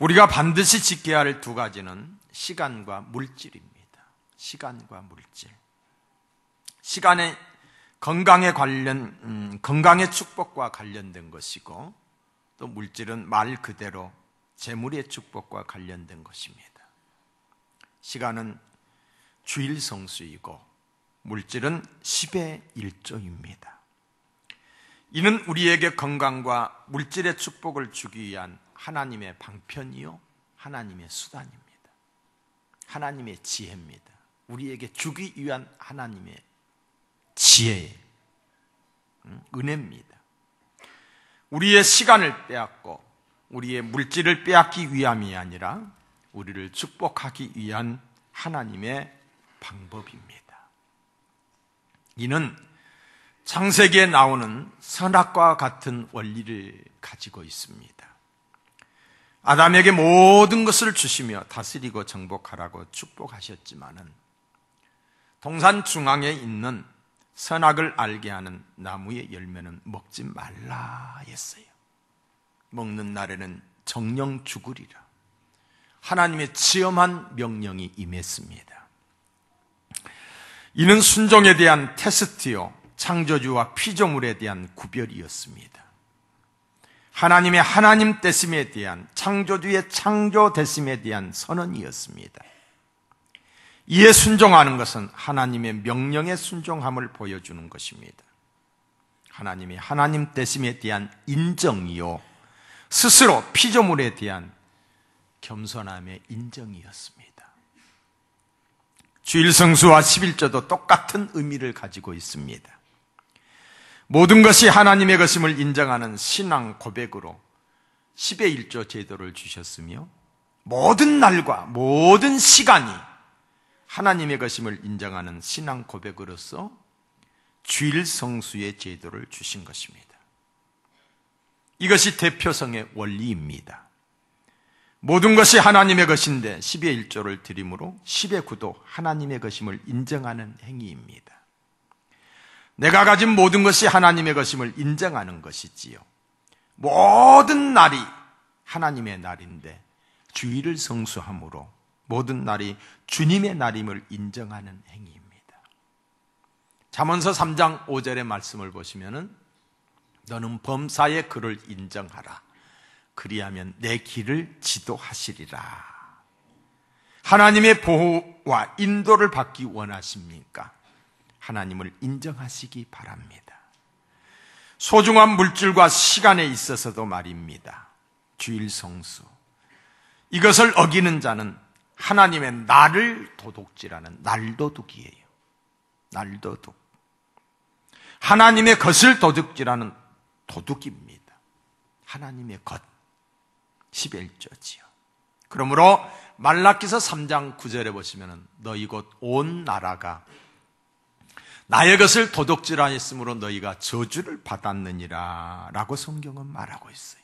우리가 반드시 지켜야 할 두 가지는 시간과 물질입니다. 시간과 물질. 시간의 건강의 축복과 관련된 것이고, 또 물질은 말 그대로 재물의 축복과 관련된 것입니다. 시간은 주일 성수이고 물질은 10의 1조입니다. 이는 우리에게 건강과 물질의 축복을 주기 위한 하나님의 방편이요 하나님의 수단입니다. 하나님의 지혜입니다. 우리에게 주기 위한 하나님의 지혜의 은혜입니다. 우리의 시간을 빼앗고 우리의 물질을 빼앗기 위함이 아니라 우리를 축복하기 위한 하나님의 방법입니다. 이는 창세기에 나오는 선악과 같은 원리를 가지고 있습니다. 아담에게 모든 것을 주시며 다스리고 정복하라고 축복하셨지만은 동산 중앙에 있는 선악을 알게 하는 나무의 열매는 먹지 말라 했어요. 먹는 날에는 정령 죽으리라. 하나님의 지엄한 명령이 임했습니다. 이는 순종에 대한 테스트요 창조주와 피조물에 대한 구별이었습니다. 하나님의 하나님 되심에 대한, 창조주의 창조 되심에 대한 선언이었습니다. 이에 순종하는 것은 하나님의 명령에 순종함을 보여주는 것입니다. 하나님의 하나님 되심에 대한 인정이요 스스로 피조물에 대한 겸손함의 인정이었습니다. 주일 성수와 11조도 똑같은 의미를 가지고 있습니다. 모든 것이 하나님의 것임을 인정하는 신앙 고백으로 10의 1조 제도를 주셨으며, 모든 날과 모든 시간이 하나님의 것임을 인정하는 신앙 고백으로서 주일 성수의 제도를 주신 것입니다. 이것이 대표성의 원리입니다. 모든 것이 하나님의 것인데 10의 1조를 드림으로 10의 9도 하나님의 것임을 인정하는 행위입니다. 내가 가진 모든 것이 하나님의 것임을 인정하는 것이지요. 모든 날이 하나님의 날인데 주일을 성수함으로 모든 날이 주님의 날임을 인정하는 행위입니다. 잠언서 3장 5절의 말씀을 보시면은 너는 범사의 그를 인정하라. 그리하면 내 길을 지도하시리라. 하나님의 보호와 인도를 받기 원하십니까? 하나님을 인정하시기 바랍니다. 소중한 물질과 시간에 있어서도 말입니다. 주일 성수. 이것을 어기는 자는 하나님의 날을 도둑질하는 날도둑이에요. 날도둑. 하나님의 것을 도둑질하는 도둑입니다. 하나님의 것. 11조지요. 그러므로 말라기서 3장 9절에 보시면 너희 곧 온 나라가 나의 것을 도둑질하였으므로 너희가 저주를 받았느니라 라고 성경은 말하고 있어요.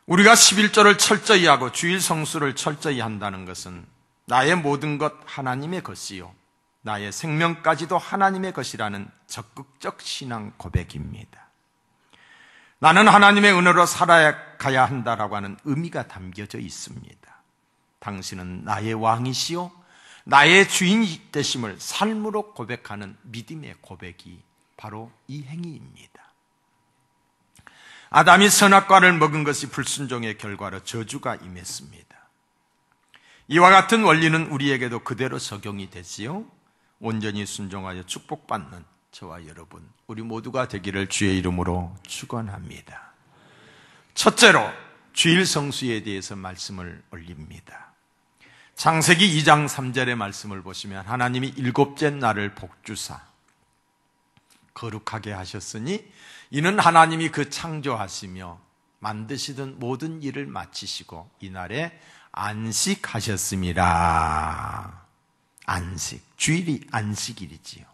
우리가 11조를 철저히 하고 주일 성수를 철저히 한다는 것은 나의 모든 것 하나님의 것이요 나의 생명까지도 하나님의 것이라는 적극적 신앙 고백입니다. 나는 하나님의 은혜로 살아가야 한다라고 하는 의미가 담겨져 있습니다. 당신은 나의 왕이시요 나의 주인 되심을 삶으로 고백하는 믿음의 고백이 바로 이 행위입니다. 아담이 선악과를 먹은 것이 불순종의 결과로 저주가 임했습니다. 이와 같은 원리는 우리에게도 그대로 적용이 되지요. 온전히 순종하여 축복받는 저와 여러분, 우리 모두가 되기를 주의 이름으로 축원합니다. 첫째로 주일 성수에 대해서 말씀을 올립니다. 창세기 2장 3절의 말씀을 보시면 하나님이 일곱째 날을 복주사 거룩하게 하셨으니 이는 하나님이 그 창조하시며 만드시던 모든 일을 마치시고 이날에 안식하셨습니다. 안식, 주일이 안식일이지요.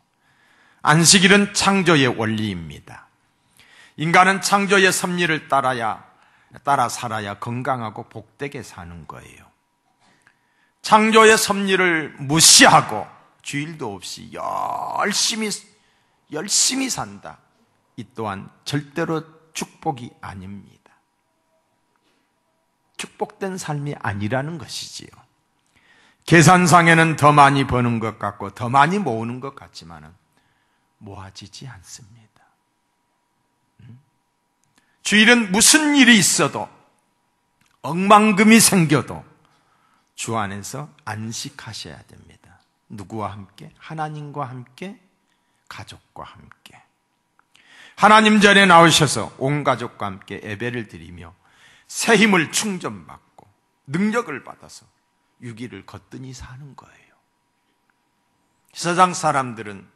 안식일은 창조의 원리입니다. 인간은 창조의 섭리를 따라 살아야 건강하고 복되게 사는 거예요. 창조의 섭리를 무시하고 주일도 없이 열심히 산다. 이 또한 절대로 축복이 아닙니다. 축복된 삶이 아니라는 것이지요. 계산상에는 더 많이 버는 것 같고 더 많이 모으는 것 같지만 모아지지 않습니다. 주일은 무슨 일이 있어도 엉망금이 생겨도 주 안에서 안식하셔야 됩니다. 누구와 함께? 하나님과 함께, 가족과 함께. 하나님 전에 나오셔서 온 가족과 함께 예배를 드리며 새 힘을 충전받고 능력을 받아서 6일을 거뜬히 사는 거예요. 세상 사람들은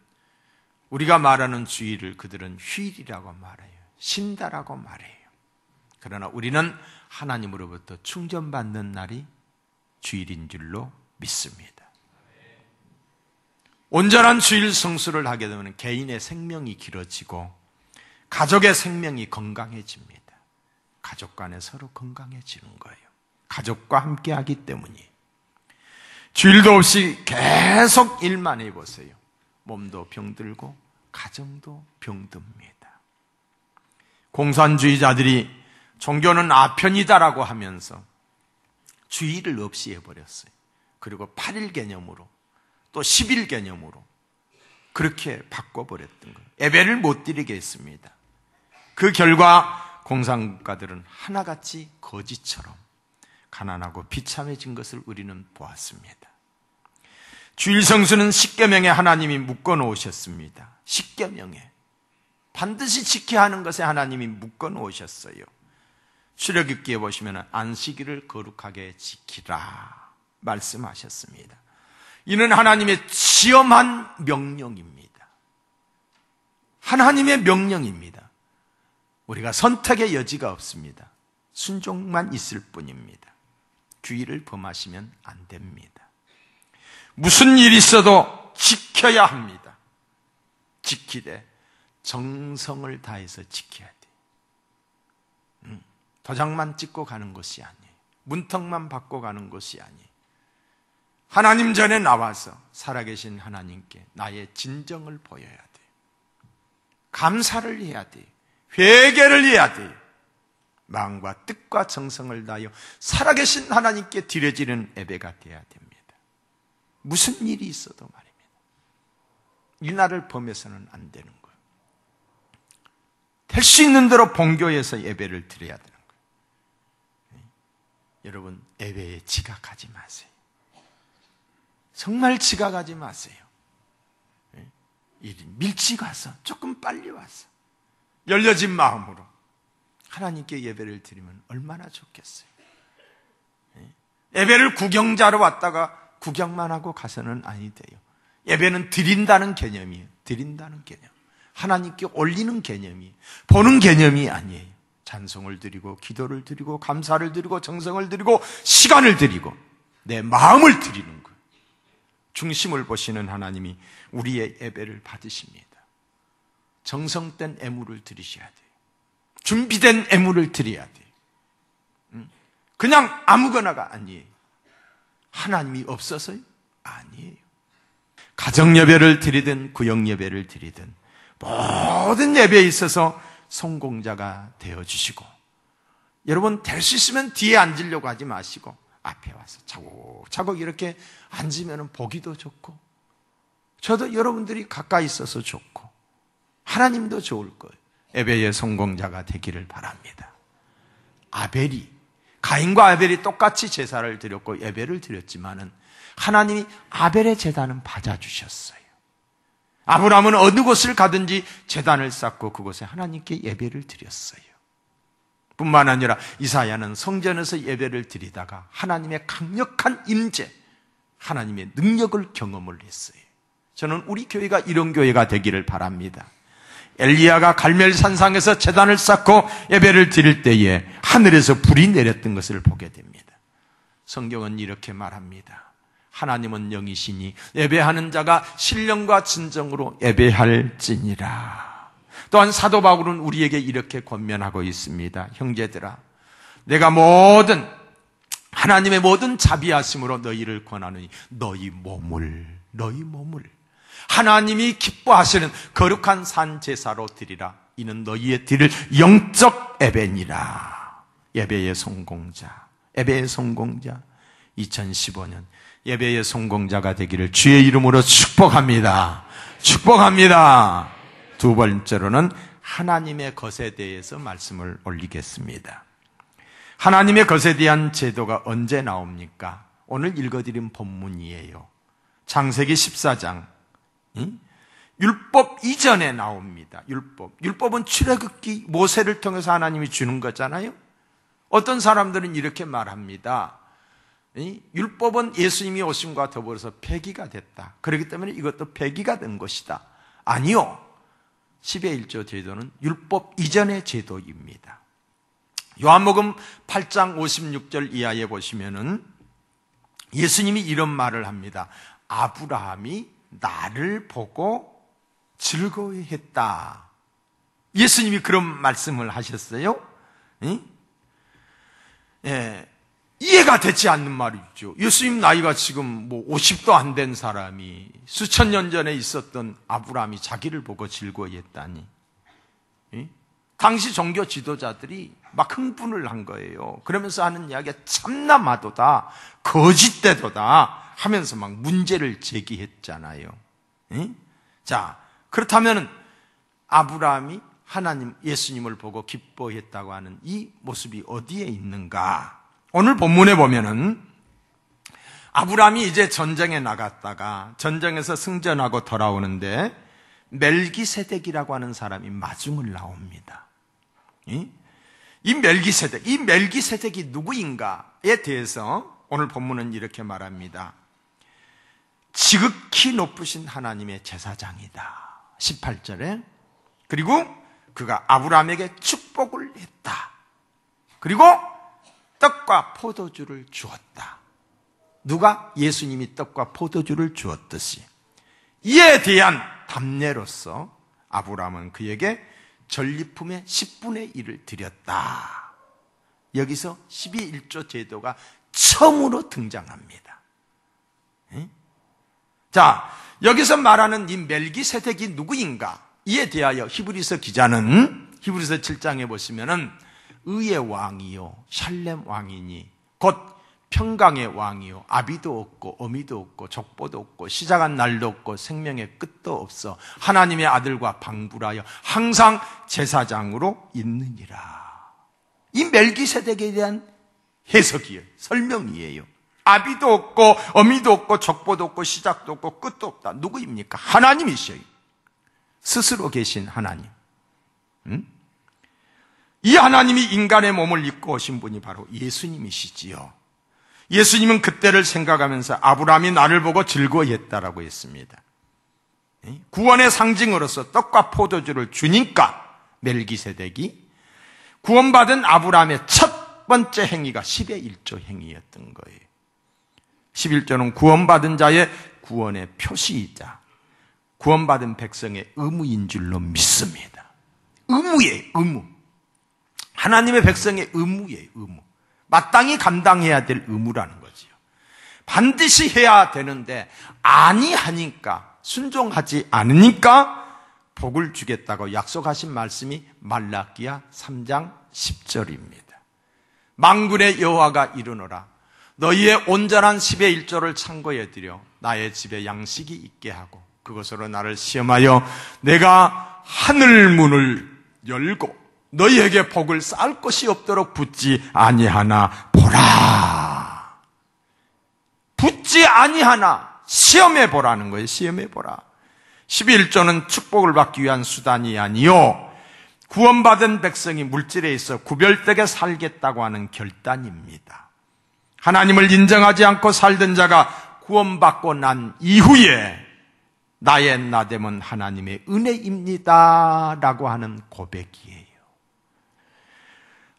우리가 말하는 주일을 그들은 휴일이라고 말해요. 쉰다라고 말해요. 그러나 우리는 하나님으로부터 충전받는 날이 주일인 줄로 믿습니다. 온전한 주일 성수를 하게 되면 개인의 생명이 길어지고 가족의 생명이 건강해집니다. 가족 간에 서로 건강해지는 거예요. 가족과 함께 하기 때문이에요. 주일도 없이 계속 일만 해보세요. 몸도 병들고 가정도 병듭니다. 공산주의자들이 종교는 아편이다라고 하면서 주일을 없이 해버렸어요. 그리고 8일 개념으로 또 10일 개념으로 그렇게 바꿔버렸던 거예요. 예배를 못 드리게 했습니다. 그 결과 공산국가들은 하나같이 거지처럼 가난하고 비참해진 것을 우리는 보았습니다. 주일 성수는 십계명에 하나님이 묶어놓으셨습니다. 십계명에 반드시 지켜야 하는 것에 하나님이 묶어놓으셨어요. 출애굽기에 보시면 안식일을 거룩하게 지키라 말씀하셨습니다. 이는 하나님의 지엄한 명령입니다. 하나님의 명령입니다. 우리가 선택의 여지가 없습니다. 순종만 있을 뿐입니다. 주의를 범하시면 안 됩니다. 무슨 일이 있어도 지켜야 합니다. 지키되 정성을 다해서 지켜야 돼. 도장만 찍고 가는 것이 아니에요. 문턱만 받고 가는 것이 아니에요. 하나님 전에 나와서 살아계신 하나님께 나의 진정을 보여야 돼요. 감사를 해야 돼요. 회개를 해야 돼요. 마음과 뜻과 정성을 다하여 살아계신 하나님께 드려지는 예배가 되어야 됩니다. 무슨 일이 있어도 말입니다. 이 날을 범해서는 안 되는 거예요. 될 수 있는 대로 본교에서 예배를 드려야 되는 거예요. 여러분, 예배에 지각하지 마세요. 정말 지각하지 마세요. 일찍 와서 조금 빨리 와서 열려진 마음으로 하나님께 예배를 드리면 얼마나 좋겠어요. 예배를 구경자로 왔다가 구경만 하고 가서는 아니 돼요. 예배는 드린다는 개념이에요. 드린다는 개념. 하나님께 올리는 개념이, 보는 개념이 아니에요. 찬송을 드리고 기도를 드리고 감사를 드리고 정성을 드리고 시간을 드리고 내 마음을 드리는 거예요. 중심을 보시는 하나님이 우리의 예배를 받으십니다. 정성된 애물을 드리셔야 돼요. 준비된 애물을 드려야 돼요. 그냥 아무거나가 아니에요. 하나님이 없어서요? 아니에요. 가정 예배를 드리든 구역 예배를 드리든 모든 예배에 있어서 성공자가 되어주시고, 여러분 될 수 있으면 뒤에 앉으려고 하지 마시고 앞에 와서 차곡차곡 이렇게 앉으면 보기도 좋고, 저도 여러분들이 가까이 있어서 좋고 하나님도 좋을 거예요. 예배의 성공자가 되기를 바랍니다. 가인과 아벨이 똑같이 제사를 드렸고 예배를 드렸지만은 하나님이 아벨의 제단은 받아주셨어요. 아브라함은 어느 곳을 가든지 제단을 쌓고 그곳에 하나님께 예배를 드렸어요. 뿐만 아니라 이사야는 성전에서 예배를 드리다가 하나님의 강력한 임재, 하나님의 능력을 경험을 했어요. 저는 우리 교회가 이런 교회가 되기를 바랍니다. 엘리야가 갈멜산상에서 제단을 쌓고 예배를 드릴 때에 하늘에서 불이 내렸던 것을 보게 됩니다. 성경은 이렇게 말합니다. 하나님은 영이시니 예배하는 자가 신령과 진정으로 예배할지니라. 또한 사도 바울은 우리에게 이렇게 권면하고 있습니다. 형제들아, 내가 하나님의 모든 자비하심으로 너희를 권하느니 너희 몸을 하나님이 기뻐하시는 거룩한 산 제사로 드리라. 이는 너희의 드릴 영적 예배니라. 예배의 성공자, 예배의 성공자, 2015년 예배의 성공자가 되기를 주의 이름으로 축복합니다. 축복합니다. 두 번째로는 하나님의 것에 대해서 말씀을 올리겠습니다. 하나님의 것에 대한 제도가 언제 나옵니까? 오늘 읽어드린 본문이에요. 창세기 14장. 율법 이전에 나옵니다. 율법은 출애굽기 모세를 통해서 하나님이 주는 거잖아요. 어떤 사람들은 이렇게 말합니다. 율법은 예수님이 오심과 더불어서 폐기가 됐다. 그렇기 때문에 이것도 폐기가 된 것이다. 아니요. 10의 1조 제도는 율법 이전의 제도입니다. 요한복음 8장 56절 이하에 보시면은 예수님이 이런 말을 합니다. 아브라함이 나를 보고 즐거워했다. 예수님이 그런 말씀을 하셨어요. 이해가 되지 않는 말이죠. 예수님 나이가 지금 50도 안 된 사람이 수천 년 전에 있었던 아브라함이 자기를 보고 즐거워했다니. 당시 종교 지도자들이 막 흥분을 한 거예요. 그러면서 하는 이야기가 참나마도다, 거짓되도다 하면서 막 문제를 제기했잖아요. 자, 그렇다면 아브라함이 하나님, 예수님을 보고 기뻐했다고 하는 이 모습이 어디에 있는가? 오늘 본문에 보면은 아브라함이 이제 전쟁에 나갔다가 전쟁에서 승전하고 돌아오는데 멜기세덱이라고 하는 사람이 마중을 나옵니다. 이 멜기세덱이 누구인가에 대해서 오늘 본문은 이렇게 말합니다. 지극히 높으신 하나님의 제사장이다. 18절에. 그리고 그가 아브라함에게 축복을 했다. 그리고 떡과 포도주를 주었다. 누가? 예수님이 떡과 포도주를 주었듯이. 이에 대한 답례로서 아브라함은 그에게 전리품의 10분의 1을 드렸다. 여기서 12.1조 제도가 처음으로 등장합니다. 자, 여기서 말하는 이 멜기세덱이 누구인가? 이에 대하여 히브리서 기자는 히브리서 7장에 보시면은 의의 왕이요 샬렘 왕이니 곧 평강의 왕이요 아비도 없고 어미도 없고 족보도 없고 시작한 날도 없고 생명의 끝도 없어 하나님의 아들과 방불하여 항상 제사장으로 있느니라. 이 멜기세덱에 대한 해석이에요. 설명이에요. 아비도 없고 어미도 없고 족보도 없고 시작도 없고 끝도 없다. 누구입니까? 하나님이셔요. 스스로 계신 하나님. 이 하나님이 인간의 몸을 입고 오신 분이 바로 예수님이시지요. 예수님은 그때를 생각하면서 아브라함이 나를 보고 즐거워했다라고 했습니다. 구원의 상징으로서 떡과 포도주를 주니까 멜기세덱이 구원받은 아브라함의 첫 번째 행위가 10의 1조 행위였던 거예요. 11조는 구원받은 자의 구원의 표시이자 구원받은 백성의 의무인 줄로 믿습니다. 의무예요, 의무. 하나님의 백성의 의무예요, 의무. 마땅히 감당해야 될 의무라는 거지요. 반드시 해야 되는데 아니하니까, 순종하지 않으니까 복을 주겠다고 약속하신 말씀이 말라기야 3장 10절입니다. 만군의 여호와가 이르노라. 너희의 온전한 10의 1조를 창고에 들여 나의 집에 양식이 있게 하고 그것으로 나를 시험하여 내가 하늘 문을 열고 너희에게 복을 쌓을 것이 없도록 붙지 아니하나 보라. 붙지 아니하나 시험해 보라는 거예요. 시험해 보라. 11조는 축복을 받기 위한 수단이 아니요 구원받은 백성이 물질에 있어 구별되게 살겠다고 하는 결단입니다. 하나님을 인정하지 않고 살던 자가 구원받고 난 이후에 나의 나됨은 하나님의 은혜입니다 라고 하는 고백이에요.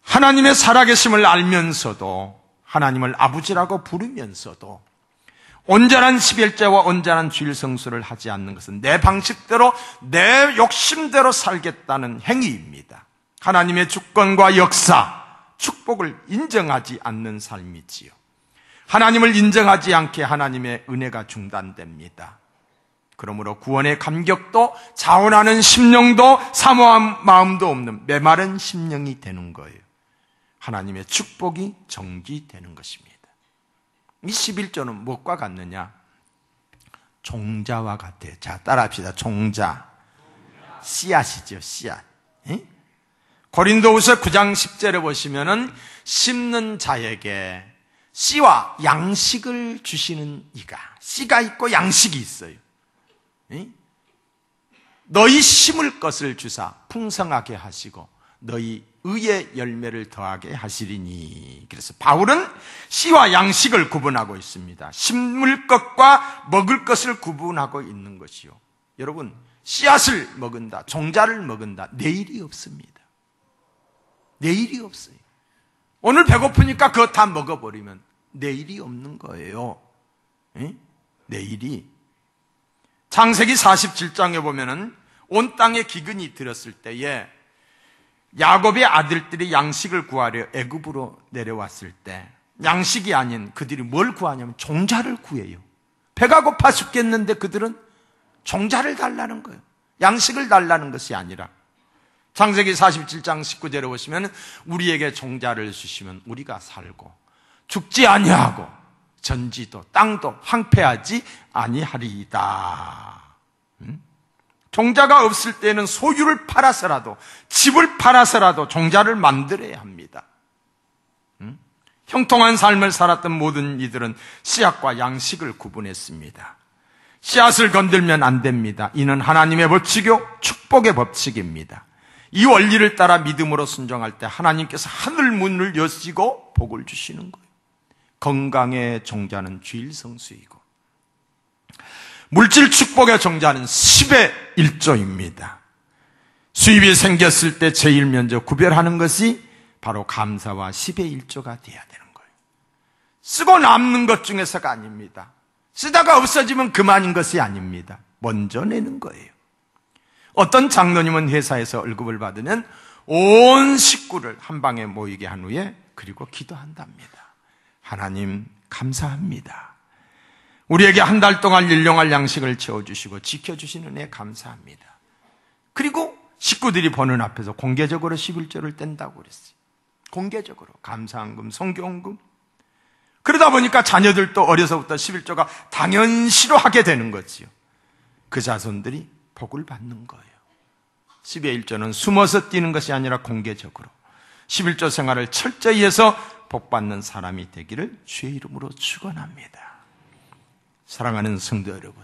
하나님의 살아계심을 알면서도 하나님을 아버지라고 부르면서도 온전한 11제와 온전한 주일 성수를 하지 않는 것은 내 방식대로 내 욕심대로 살겠다는 행위입니다. 하나님의 주권과 역사, 축복을 인정하지 않는 삶이지요. 하나님을 인정하지 않게 하나님의 은혜가 중단됩니다. 그러므로 구원의 감격도 자원하는 심령도 사모한 마음도 없는 메마른 심령이 되는 거예요. 하나님의 축복이 정지되는 것입니다. 이 11조는 무엇과 같느냐? 종자와 같아요. 자, 따라합시다. 종자. 씨앗이죠, 씨앗. 예? 고린도후서 9장 10절에 보시면은 심는 자에게 씨와 양식을 주시는 이가, 씨가 있고 양식이 있어요. 예? 너희 심을 것을 주사 풍성하게 하시고 너희 의의 열매를 더하게 하시리니. 그래서 바울은 씨와 양식을 구분하고 있습니다. 심을 것과 먹을 것을 구분하고 있는 것이요. 여러분, 씨앗을 먹은다, 종자를 먹은다, 내일이 없습니다. 내일이 없어요. 오늘 배고프니까 그거 다 먹어버리면 내일이 없는 거예요. 에? 내일이. 창세기 47장에 보면은 온 땅에 기근이 들었을 때에 야곱의 아들들이 양식을 구하려 애굽으로 내려왔을 때 양식이 아닌 그들이 뭘 구하냐면 종자를 구해요. 배가 고파 죽겠는데 그들은 종자를 달라는 거예요. 양식을 달라는 것이 아니라. 창세기 47장 19절에 보시면 우리에게 종자를 주시면 우리가 살고 죽지 아니하고 전지도 땅도 황폐하지 아니하리이다. 종자가 없을 때는 소유를 팔아서라도, 집을 팔아서라도 종자를 만들어야 합니다. 형통한 삶을 살았던 모든 이들은 씨앗과 양식을 구분했습니다. 씨앗을 건들면 안 됩니다. 이는 하나님의 법칙이요 축복의 법칙입니다. 이 원리를 따라 믿음으로 순종할 때 하나님께서 하늘 문을 여시고 복을 주시는 거예요. 건강의 종자는 주일성수이고 물질 축복의 종자는 10의 1조입니다. 수입이 생겼을 때 제일 먼저 구별하는 것이 바로 감사와 10의 1조가 돼야 되는 거예요. 쓰고 남는 것 중에서가 아닙니다. 쓰다가 없어지면 그만인 것이 아닙니다. 먼저 내는 거예요. 어떤 장로님은 회사에서 월급을 받으면 온 식구를 한 방에 모이게 한 후에 그리고 기도한답니다. 하나님 감사합니다. 우리에게 한 달 동안 일용할 양식을 채워주시고 지켜주시는 은혜 감사합니다. 그리고 식구들이 보는 앞에서 공개적으로 11조를 뗀다고 그랬어요. 공개적으로 감사한금, 성경금. 그러다 보니까 자녀들도 어려서부터 11조가 당연시로 하게 되는 거지요. 그 자손들이 복을 받는 거예요. 10의 1조는 숨어서 뛰는 것이 아니라 공개적으로 11조 생활을 철저히 해서 복받는 사람이 되기를 주의 이름으로 축원합니다. 사랑하는 성도 여러분,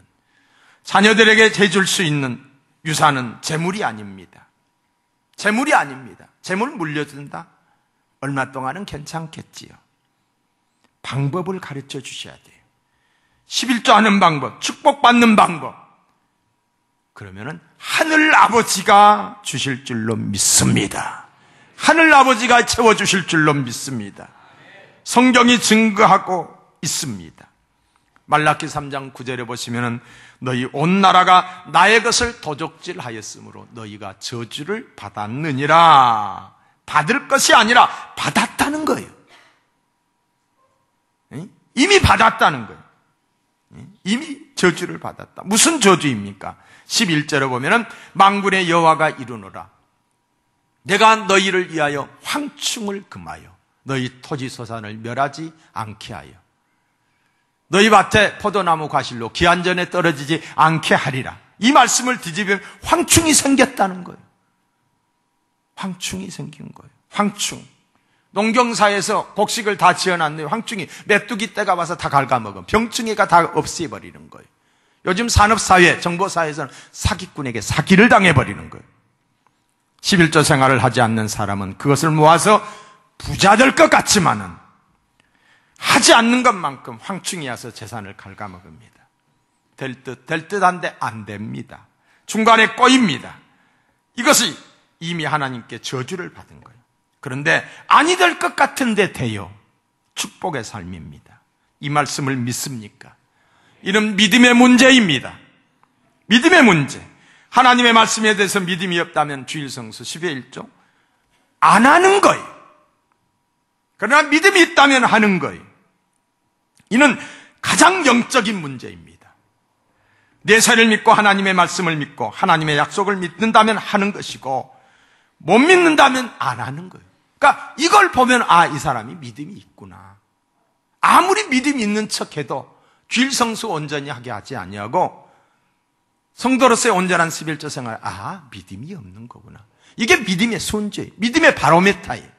자녀들에게 해줄 수 있는 유산은 재물이 아닙니다. 재물이 아닙니다. 재물 물려준다? 얼마 동안은 괜찮겠지요. 방법을 가르쳐 주셔야 돼요. 11조 하는 방법, 축복받는 방법. 그러면은 하늘 아버지가 주실 줄로 믿습니다. 하늘 아버지가 채워주실 줄로 믿습니다. 성경이 증거하고 있습니다. 말라기 3장 9절에 보시면은 너희 온 나라가 나의 것을 도적질하였으므로 너희가 저주를 받았느니라. 받을 것이 아니라 받았다는 거예요. 이미 받았다는 거예요. 이미 저주를 받았다. 무슨 저주입니까? 11절에 보면은 만군의 여호와가 이르노라. 내가 너희를 위하여 황충을 금하여 너희 토지 소산을 멸하지 않게 하여 너희 밭에 포도나무 과실로 기한전에 떨어지지 않게 하리라. 이 말씀을 뒤집으면 황충이 생겼다는 거예요. 황충이 생긴 거예요. 황충. 농경사에서 곡식을 다 지어놨는데 황충이 메뚜기 떼가 와서 다 갉아먹으면 병충해가 다 없애버리는 거예요. 요즘 산업사회, 정보사회에서는 사기꾼에게 사기를 당해버리는 거예요. 11조 생활을 하지 않는 사람은 그것을 모아서 부자 될 것 같지만은 하지 않는 것만큼 황충이 와서 재산을 갉아먹습니다. 될 듯한데 안 됩니다. 중간에 꼬입니다. 이것이 이미 하나님께 저주를 받은 거예요. 그런데 아니 될 것 같은데 돼요. 축복의 삶입니다. 이 말씀을 믿습니까? 이는 믿음의 문제입니다. 믿음의 문제. 하나님의 말씀에 대해서 믿음이 없다면 주일성수 10의 1조 안 하는 거예요. 그러나 믿음이 있다면 하는 거예요. 이는 가장 영적인 문제입니다. 내세를 믿고 하나님의 말씀을 믿고 하나님의 약속을 믿는다면 하는 것이고 못 믿는다면 안 하는 거예요. 그러니까 이걸 보면 아, 이 사람이 믿음이 있구나. 아무리 믿음이 있는 척해도 주일성수 온전히 하게 하지 아니하고 성도로서의 온전한 11조 생활, 아, 믿음이 없는 거구나. 이게 믿음의 순조예요. 믿음의 바로메타예요.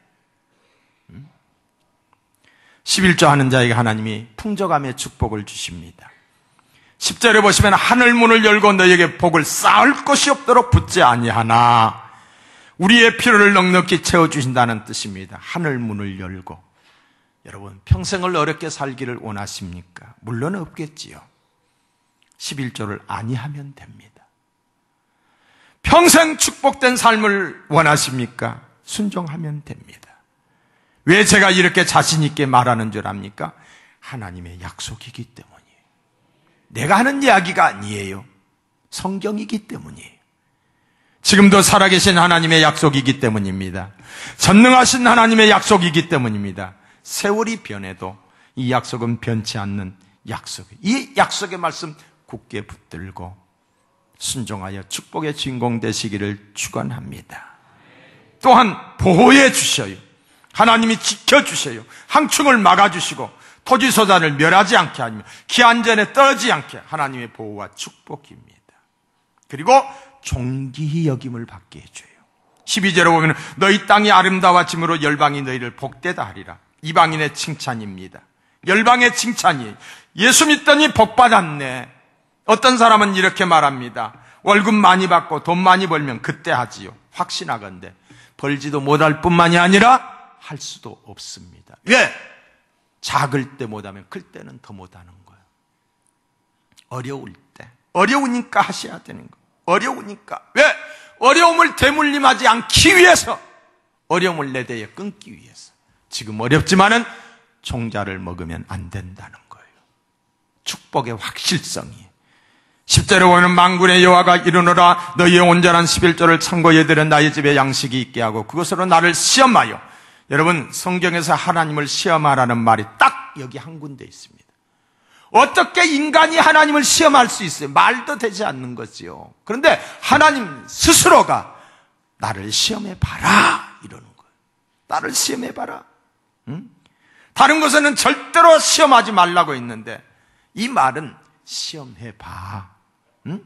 11조 하는 자에게 하나님이 풍족함의 축복을 주십니다. 10절에 보시면 하늘 문을 열고 너에게 복을 쌓을 것이 없도록 붙지 아니하나 우리의 필요를 넉넉히 채워주신다는 뜻입니다. 하늘 문을 열고. 여러분, 평생을 어렵게 살기를 원하십니까? 물론 없겠지요. 11조를 아니하면 됩니다. 평생 축복된 삶을 원하십니까? 순종하면 됩니다. 왜 제가 이렇게 자신 있게 말하는 줄 압니까? 하나님의 약속이기 때문이에요. 내가 하는 이야기가 아니에요. 성경이기 때문이에요. 지금도 살아계신 하나님의 약속이기 때문입니다. 전능하신 하나님의 약속이기 때문입니다. 세월이 변해도 이 약속은 변치 않는 약속이에요. 이 약속의 말씀 굳게 붙들고 순종하여 축복의 주인공 되시기를 축원합니다. 또한 보호해 주셔요. 하나님이 지켜주셔요. 항충을 막아주시고 토지소산을 멸하지 않게 하며 기안전에 떨어지지 않게 하나님의 보호와 축복입니다. 그리고 존귀히 여김을 받게 해줘요. 12절에 보면 너희 땅이 아름다워짐으로 열방이 너희를 복되다 하리라. 이방인의 칭찬입니다. 열방의 칭찬이에요. 예수 믿더니 복 받았네. 어떤 사람은 이렇게 말합니다. 월급 많이 받고 돈 많이 벌면 그때 하지요. 확신하건대 벌지도 못할 뿐만이 아니라 할 수도 없습니다. 왜? 작을 때 못하면 클 때는 더 못하는 거예요. 어려울 때. 어려우니까 하셔야 되는 거예요. 어려우니까. 왜? 어려움을 되물림하지 않기 위해서. 어려움을 내 대에 끊기 위해서. 지금 어렵지만은 종자를 먹으면 안 된다는 거예요. 축복의 확실성이. 10절에 보면 만군의 여호와가 이르노라 너희의 온전한 11조를 참고해 들은 나의 집에 양식이 있게 하고 그것으로 나를 시험하여. 여러분, 성경에서 하나님을 시험하라는 말이 딱 여기 한 군데 있습니다. 어떻게 인간이 하나님을 시험할 수 있어요? 말도 되지 않는 거지요. 그런데 하나님 스스로가 나를 시험해봐라 이러는 거예요. 나를 시험해봐라. 응? 다른 것에는 절대로 시험하지 말라고 했는데 이 말은 시험해봐. 응?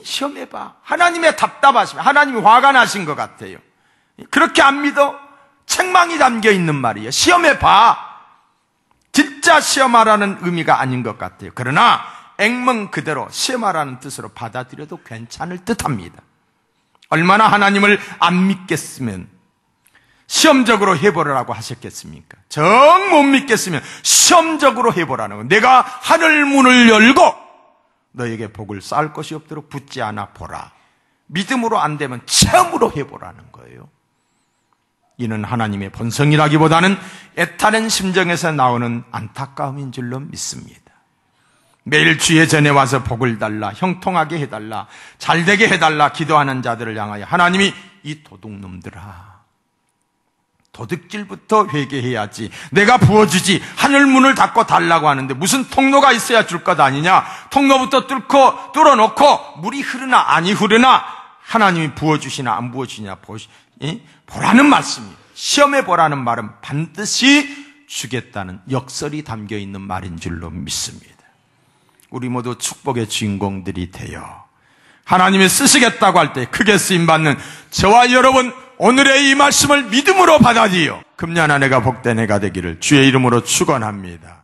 시험해봐. 하나님의 답답하심, 하나님이 화가 나신 것 같아요. 그렇게 안 믿어? 책망이 담겨 있는 말이에요. 시험해봐. 진짜 시험하라는 의미가 아닌 것 같아요. 그러나 액면 그대로 시험하라는 뜻으로 받아들여도 괜찮을 듯합니다. 얼마나 하나님을 안 믿겠으면 시험적으로 해보라고 하셨겠습니까? 정 못 믿겠으면 시험적으로 해보라는 거. 내가 하늘 문을 열고 너에게 복을 쌓을 것이 없도록 붙지 않아 보라. 믿음으로 안 되면 체험으로 해보라는 거예요. 이는 하나님의 본성이라기보다는 애타는 심정에서 나오는 안타까움인 줄로 믿습니다. 매일 주의 전에 와서 복을 달라, 형통하게 해달라, 잘되게 해달라 기도하는 자들을 향하여 하나님이 이 도둑놈들아, 도둑질부터 회개해야지, 내가 부어주지, 하늘문을 닫고 달라고 하는데 무슨 통로가 있어야 줄 것 아니냐, 통로부터 뚫어놓고 물이 흐르나 아니 흐르나 하나님이 부어주시나 안 부어주시냐 보라는 말씀이에요. 시험해보라는 말은 반드시 주겠다는 역설이 담겨 있는 말인 줄로 믿습니다. 우리 모두 축복의 주인공들이 되어 하나님이 쓰시겠다고 할 때 크게 쓰임받는 저와 여러분, 오늘의 이 말씀을 믿음으로 받아들여 금년 한 해가 복된 해가 되기를 주의 이름으로 축원합니다.